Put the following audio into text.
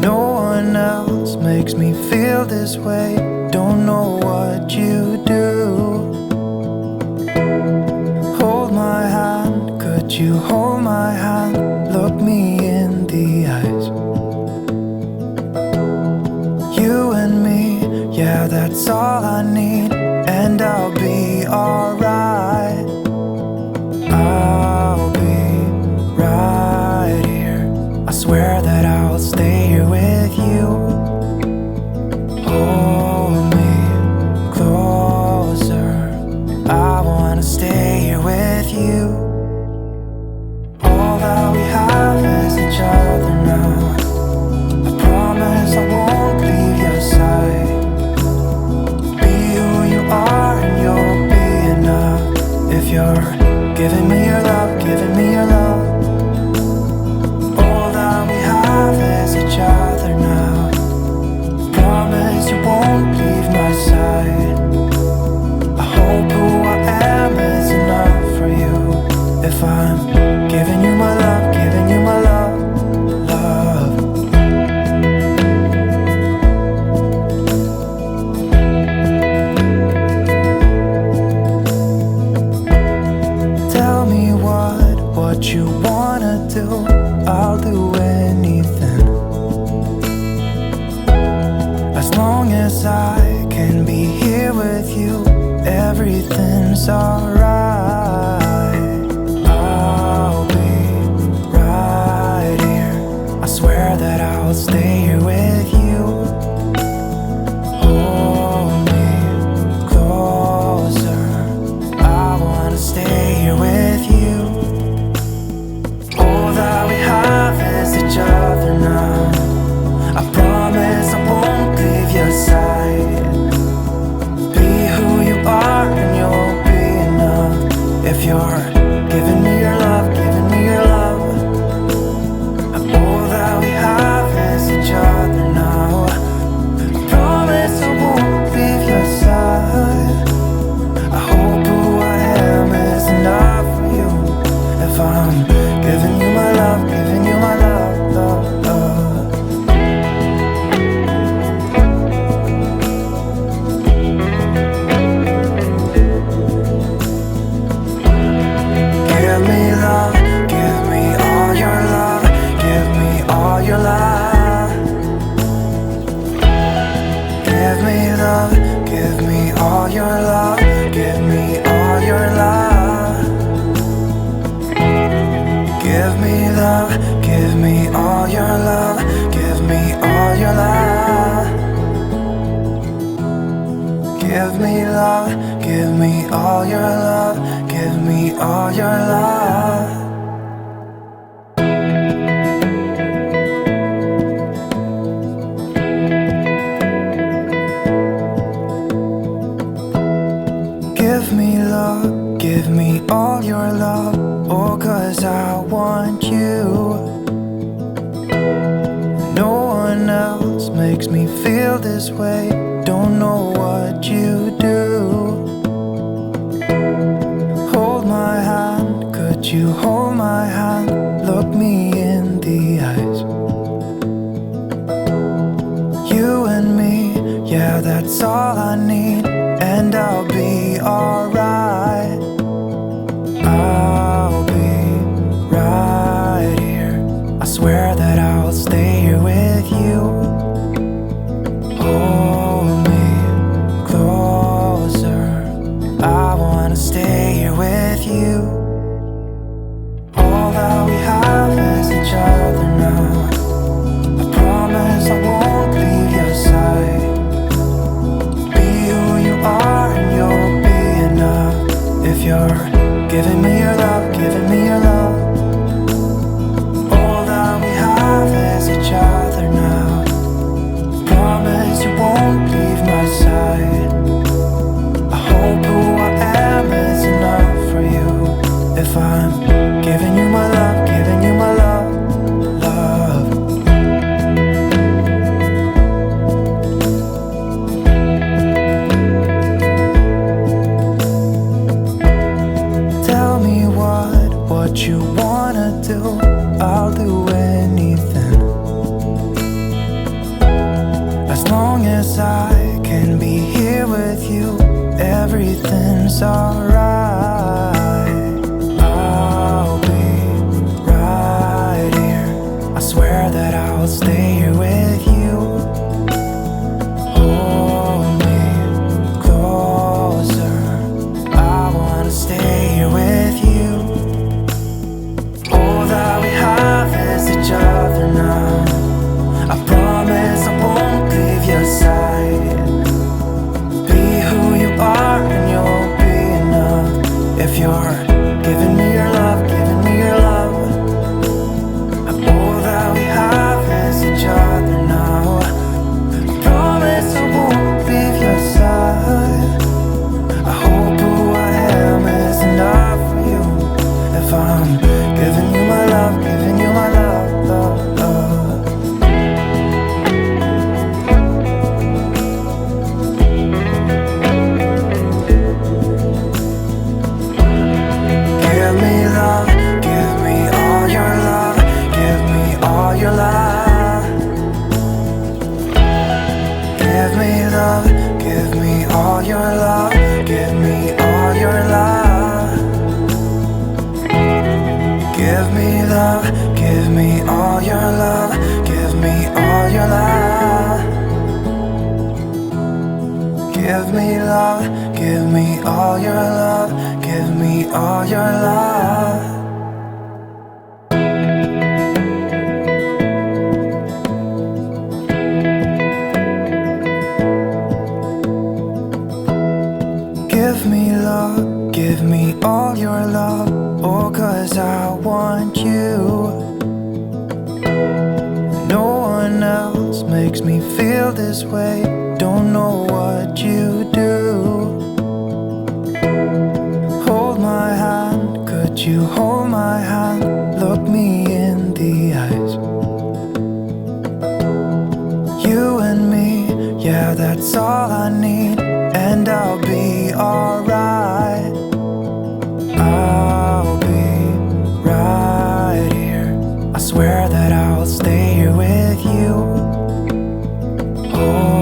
No one else makes me feel this way. Don't know what you do. Hold my hand, could you hold my hand? Look me in the eyes. You and me, yeah, that's all I need. And I'll be alright. I'll be right here. I swear that I'll stay here with you. Hold me closer. I wanna stay here with you. All that we have is each other now. I promise I won't leave your side. Be who you are and you'll be enough. If you're giving me your love, giving me your love. All that we have is each other now. Promise you won't leave my side. I hope who I am is enough for you. If I'm giving you my love, giving you my love, love. Tell me what you wanna do. I'll do anything. As long as I can be here with you, everything's alright. I'll be right here. I swear that I'll stay here with you. Hold me closer. I wanna stay here with you. All that we have is each other now. I promise I won't leave your side. Be who you are and you'll be enough. If you're giving me your love, giving me your love. All that we have is each other now. I promise I won't leave your side. I hope who I am is enough for you. If I'm giving you my love, giving you my love, love, love. Give me love, give me all your love, give me all your love. Give me love, give me all your love, give me all your love. Give me love, give me all your love, give me all your love. Give me love, give me all your love, give me all your love. Give me love, give me all your love. Oh, 'cause I want you. No one else makes me feel this way. Don't know what you do. Hold my hand, could you hold my hand? Look me in the eyes. You and me, yeah, that's all I need. And I'll be alright. I'll be right here. I swear that I'll stay here with you. Hold me closer. I wanna stay here with you. All that we have is each other now. I promise I won't leave your side. Be who you are and you'll be enough. If you're giving me your love, giving me your love. All that we have is each other now. Promise you won't leave my side. I hope who I am is enough for you. If I'm giving you my love, giving you my love, love. Tell me what you wanna do. I'll do anything. As long as I can be here with you, everything's alright. I'll be right here. I swear that I'll stay here with you. Hold me closer. I wanna stay here with you. All that we have is each other now. I promise I won't leave your side. Be who you are and you'll be enough. If you're giving me your love, giving me your love. All that we have is each other now. I promise I won't leave your side. I hope who I am is enough for you. If I'm giving you my love, giving you my love, love, love. Give me love, give me all your love, give me all your love. Give me love, give me all your love, give me all your love. Give me love, give me all your love, give me all your love. Give me love, give me all your love, give me all your love. Give me love, give me all your love. Oh, 'cause I want you. No one else makes me feel this way. Don't know what you do. Hold my hand, could you hold my hand? Look me in the eyes. You and me, yeah, that's all I need. And I'll be alright. I'll be right here. I swear that I'll stay here with you. Oh,